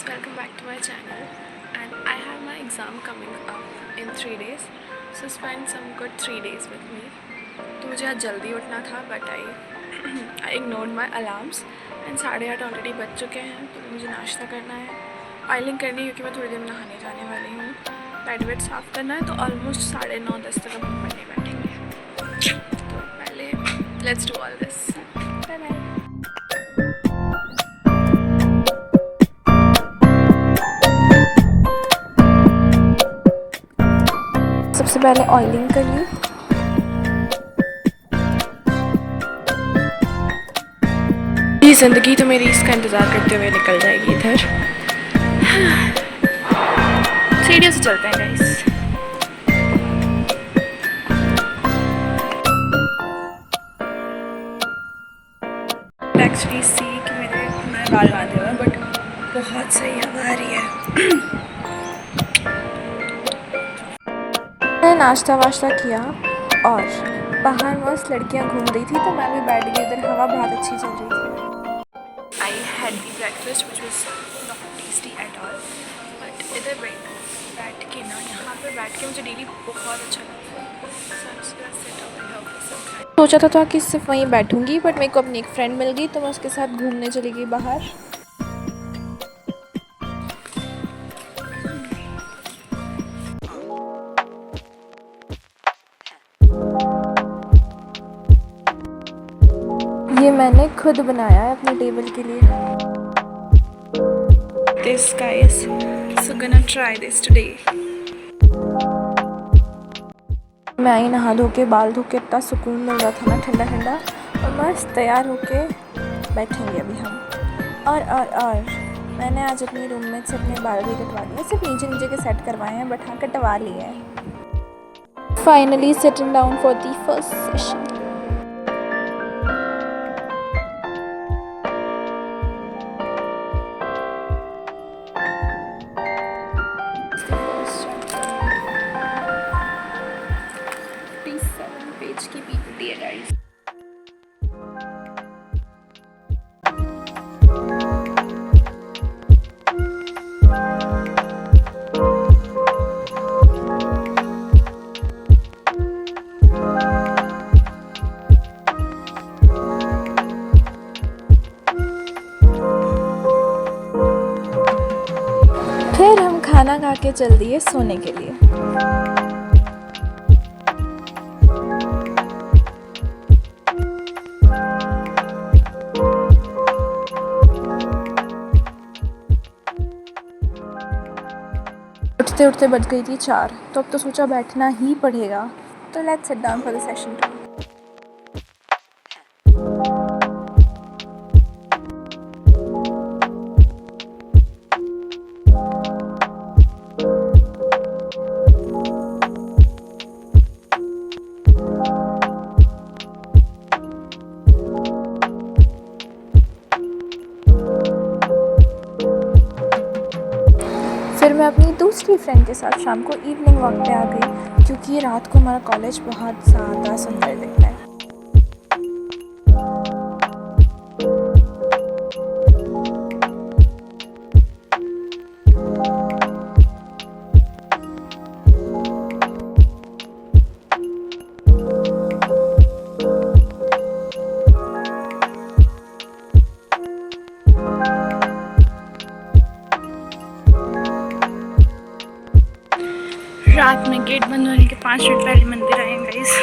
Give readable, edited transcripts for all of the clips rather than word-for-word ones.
welcome back to my channel, and I have my exam coming up in 3 days, so spend some good 3 days with me. तो मुझे आज जल्दी उठना था but I ignored my alarms and 8:30 already बज चुके हैं। तो मुझे नाश्ता करना है, ऑयलिंग करनी है क्योंकि मैं थोड़ी देर में नहाने जाने वाली हूँ। बेड वेड साफ़ करना है, तो ऑलमोस्ट 9:30-10 तक हम पढ़ने बैठेंगे। तो पहले let's do all this. Bye bye. सबसे पहले ऑयलिंग कर ली। ये ज़िंदगी तो मेरी इसका इंतज़ार करते हुए निकल जाएगी इधर। सीढ़ियों से चलते हैं गाइस। एक्चुअली सी कि मैं बाल बांधे हुए हैं बट बहुत सही हवा आ रही है। मैंने नाश्ता वाश्ता किया और बाहर मस्त लड़कियां घूम रही थी, तो मैं भी बैठ गई इधर। हवा बहुत अच्छी चल रही थी। I had the breakfast which was not tasty at all, but इधर बैठ के ना, यहाँ पर बैठ के मुझे डेली बहुत अच्छा लगता है। सोचा था कि सिर्फ वहीं बैठूंगी, बट मेरे को अपनी एक फ्रेंड मिल गई, तो मैं उसके साथ घूमने चली गई बाहर। ये मैंने खुद बनाया है अपने टेबल के लिए। This guys, so gonna try this today. मैं आई नहा धो के, बाल धो के, इतना सुकून मिल रहा था ना, ठंडा ठंडा, और मस्त तैयार होके बैठेंगे अभी हम। और मैंने आज अपनी रूममेट से अपने बाल भी कटवा लिए, सिर्फ नीचे नीचे के सेट करवाए हैं, बट हाँ कटवा लिए हैं। Finally sitting down for the first session. Page की पीपीटी है गाइस। फिर हम खाना खा के चल दिए सोने के लिए। उठते उठते बज गई थी 4, तो अब तो सोचा बैठना ही पड़ेगा, तो let's sit down for the session 2। फिर मैं अपनी दूसरी फ्रेंड के साथ शाम को इवनिंग वॉक पे आ गई, क्योंकि रात को हमारा कॉलेज बहुत ज़्यादा सुंदर दिखता है। रात में गेट बंद होने के 5 मिनट पहले मंदिर आए गाइस।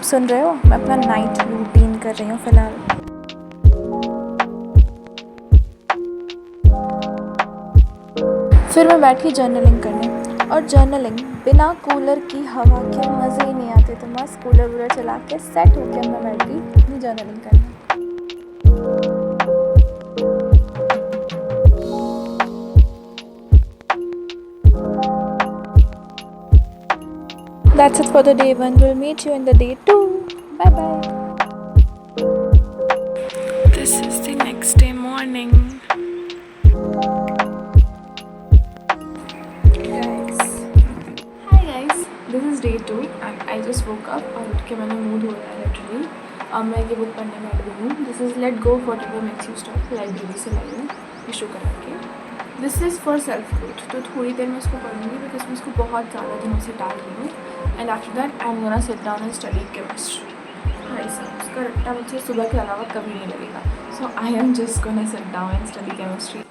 सुन रहे हो, मैं अपना नाइट रूटीन कर रही हूँ फ़िलहाल। फिर मैं बैठी जर्नलिंग करने, और जर्नलिंग बिना कूलर की हवा के मज़े ही नहीं आते, तो मस्त कूलर वूलर चला के सेट होकर मैं बैठ गई अपनी जर्नलिंग करने। That's it for the day 1. We'll meet you in the day 2. Bye bye. This is the next day morning. Hi guys. This is day 2 and I just woke up और उठ के मैंने मुँह धोया है लिटरली. अब मैं ये बुक पढ़ने बैठ गई हूँ. This is Let Go Whatever Makes You Stop. Library से लाई हूँ इशू करा के. This is for self growth. तो थोड़ी देर में इसको पढ़ूँगी बिकॉज मैं इसको बहुत ज़्यादा दिनों से डाल रही हूँ. And after that I am gonna sit down and study chemistry. भाई साहब उसका रट्टा मुझे सुबह के अलावा कभी नहीं लगेगा. So I am just gonna sit down and study chemistry.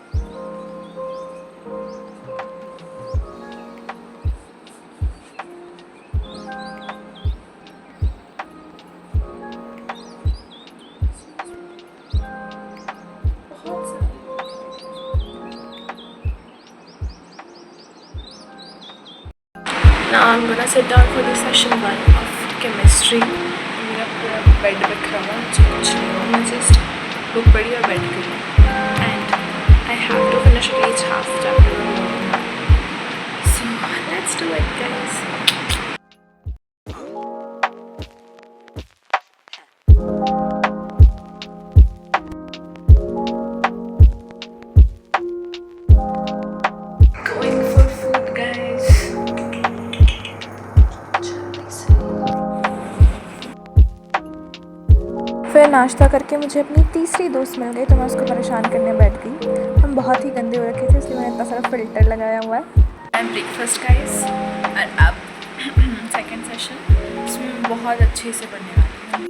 Now I'm gonna sit down for the session 1 of chemistry. मेरा पूरा बेड बिखरा हुआ है, कुछ नहीं हुआ. मैं जस्ट बुक पढ़ी और बैठ गई. And I have to finish at least half chapter. So let's do it, guys. Going for food, guys. फिर नाश्ता करके मुझे अपनी तीसरी दोस्त मिल गई तो मैं उसको परेशान करने बैठ गई. हम बहुत ही गंदे हो रखे थे इसलिए मैंने इतना सारा फ़िल्टर लगाया हुआ है. And breakfast guys. और अब सेकंड सेशन इसमें मैं बहुत अच्छे से पढ़ने वाली हूँ.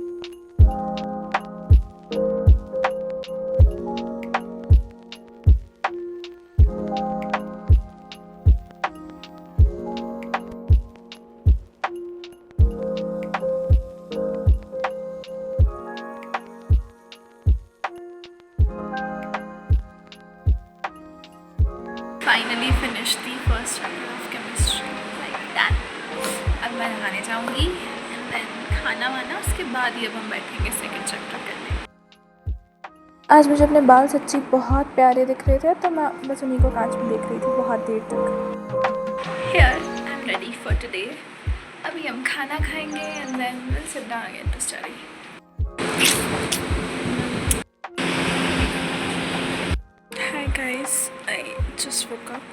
Finally finished the first chapter of chemistry like that. अब मैं नहाने जाऊँगी and then खाना वाना उसके बाद ही अब हम बैठेंगे सेकंड चैप्टर करने. आज मुझे अपने बाल सच्ची बहुत प्यारे दिख रहे थे तो मैं बस उन्हीं को कांच में देख रही थी बहुत देर तक. Here I'm ready for today. अभी हम खाना खाएंगे and then we'll sit down again to study. Hi guys, I just woke up.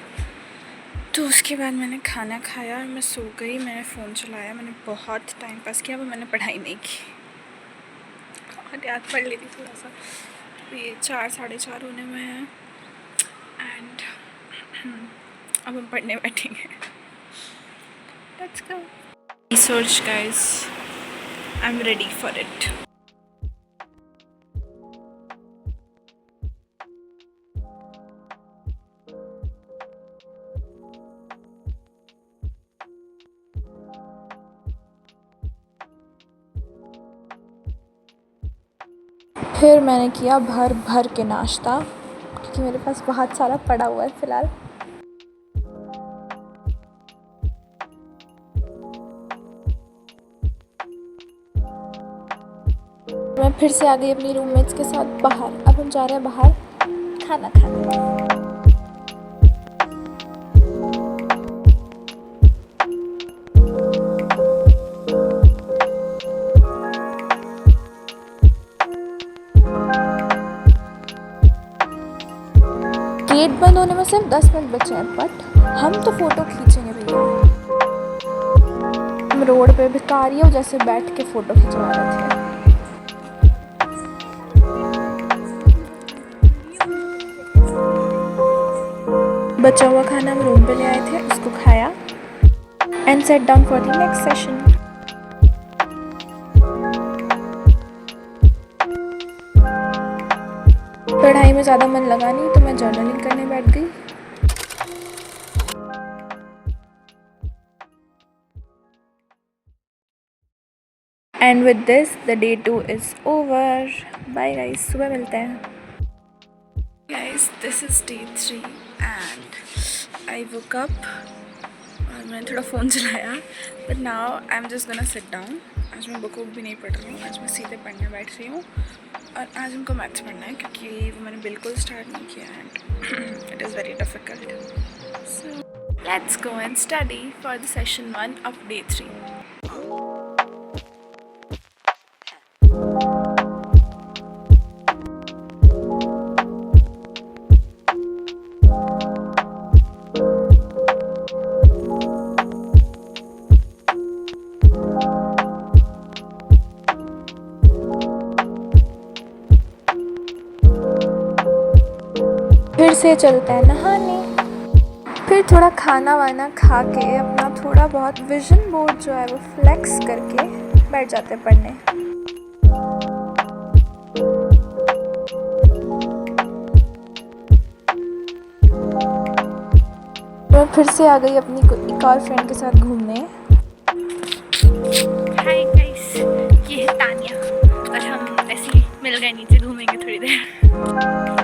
तो उसके बाद मैंने खाना खाया और मैं सो गई. मैंने फ़ोन चलाया, मैंने बहुत टाइम पास किया. पर मैंने पढ़ाई नहीं की और याद पढ़ ली थी थोड़ा सा. तो ये 4 साढ़े 4 होने में है एंड अब हम पढ़ने बैठेंगे. Let's go. Research guys, I am ready for it. फिर मैंने किया भर भर के नाश्ता क्योंकि मेरे पास बहुत सारा पड़ा हुआ है फ़िलहाल. मैं फिर से आ गई अपनी रूममेट्स के साथ बाहर. अब हम जा रहे हैं बाहर खाना खाने. गेट बंद होने में सिर्फ 10 मिनट बचे हैं बट हम तो फ़ोटो खींचेंगे भैया. हम रोड पे भिखारियों जैसे बैठ के फ़ोटो खिंचवा रहे थे. बचा हुआ खाना हम रूम पे ले आए थे, उसको खाया and set down for the next session. पढ़ाई में ज़्यादा मन लगा नहीं तो मैं जर्नलिंग करने बैठ गई. And with this the day 2 is over. Bye guys, सुबह मिलते हैं. Guys, this is day 3 and I woke up और मैंने थोड़ा फ़ोन चलाया but now I am just gonna sit down. आज मैं बुक भी नहीं पढ़ रही हूँ, आज मैं सीधे पढ़ने बैठ रही हूँ. और आज हमको मैथ्स पढ़ना है क्योंकि वो मैंने बिल्कुल स्टार्ट नहीं किया and it is very difficult. So let's go and study for the session 1 of day 3. फिर चलते हैं नहाने। फिर थोड़ा खाना वाना खा के अपना थोड़ा बहुत विजन बोर्ड जो है वो फ्लेक्स करके बैठ जाते हैं पढ़ने। मैं फिर से आ गई अपनी एक और फ्रेंड के साथ घूमने। हाय गाइस, ये है तानिया और हम ऐसे ही मिल गए, नीचे घूमेंगे थोड़ी देर।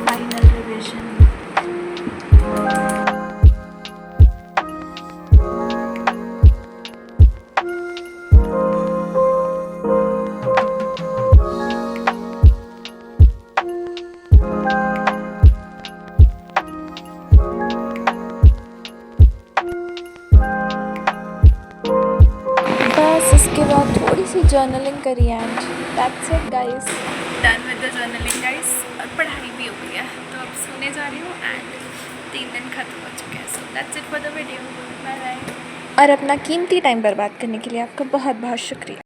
Final revision. बस इसके बाद थोड़ी सी जर्नलिंग करी and that's it guys. Done with the journaling guys, और पढ़ाई भी हो गई है तो अब सोने जा रही हूँ एंड 3 दिन खत्म हो चुके हैं। So that's it for the video. Bye bye. और अपना कीमती टाइम बर्बाद करने के लिए आपका बहुत बहुत शुक्रिया।